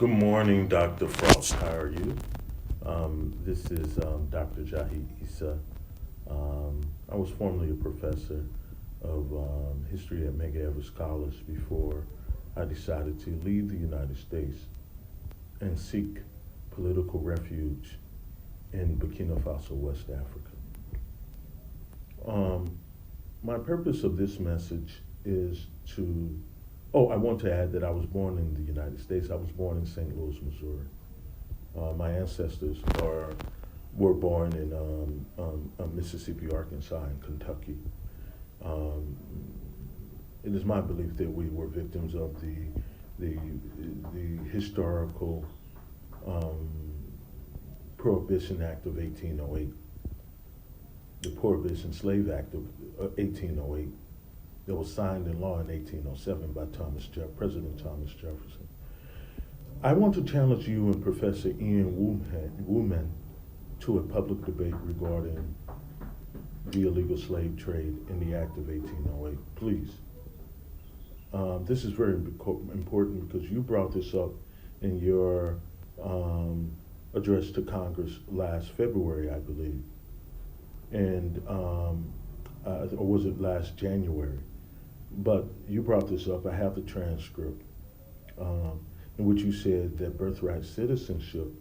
Good morning, Dr. Frost. How are you? This is Dr. Jahi Issa. I was formerly a professor of history at Medgar Evers College before I decided to leave the United States and seek political refuge in Burkina Faso, West Africa. My purpose of this message is I want to add that I was born in the United States. I was born in St. Louis, Missouri. My ancestors were born in Mississippi, Arkansas, and Kentucky. It is my belief that we were victims of the historical Prohibition Act of 1808, the Prohibition Slave Act of 1808, that was signed in law in 1807 by President Thomas Jefferson. I want to challenge you and Professor Ian Wurman to a public debate regarding the illegal slave trade in the Act of 1808. Please. This is very important because you brought this up in your address to Congress last February, I believe, and or was it last January? But you brought this up. I have the transcript in which you said that birthright citizenship,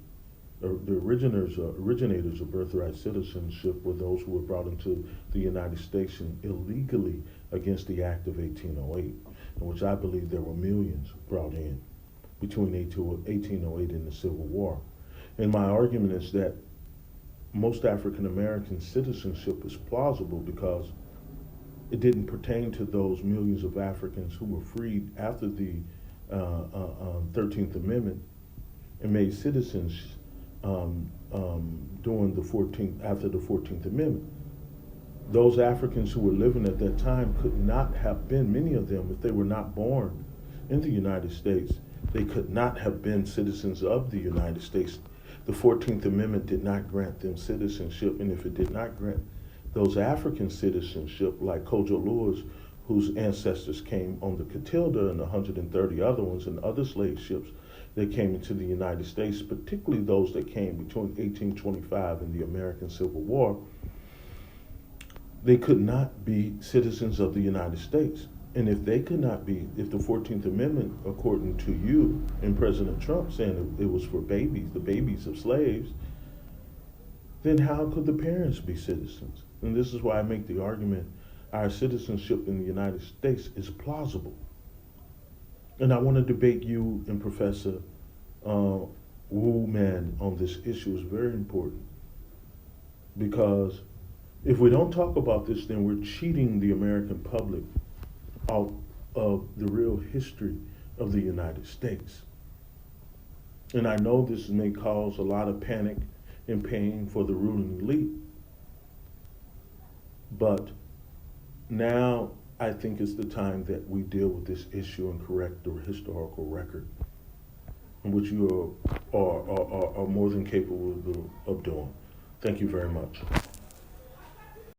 or the originators of birthright citizenship were those who were brought into the United States illegally against the Act of 1808, in which I believe there were millions brought in between 1808 and the Civil War. And my argument is that most African American citizenship is plausible because it didn't pertain to those millions of Africans who were freed after the 13th Amendment and made citizens during after the 14th Amendment. Those Africans who were living at that time could not have been, many of them, if they were not born in the United States, they could not have been citizens of the United States. The 14th Amendment did not grant them citizenship, and if it did not grant those African citizenship, like Kojo Lewis, whose ancestors came on the Catilda and 130 other ones and other slave ships that came into the United States, particularly those that came between 1825 and the American Civil War, they could not be citizens of the United States. And if they could not be, if the 14th Amendment, according to you and President Trump, saying it was for babies, the babies of slaves, then how could the parents be citizens? And this is why I make the argument our citizenship in the United States is plausible. And I want to debate you and Professor Wurman on this issue. Is very important, because if we don't talk about this, then we're cheating the American public out of the real history of the United States. And I know this may cause a lot of panic and pain for the ruling elite, but now I think it's the time that we deal with this issue and correct the historical record, in which you are more than capable of doing. Thank you very much.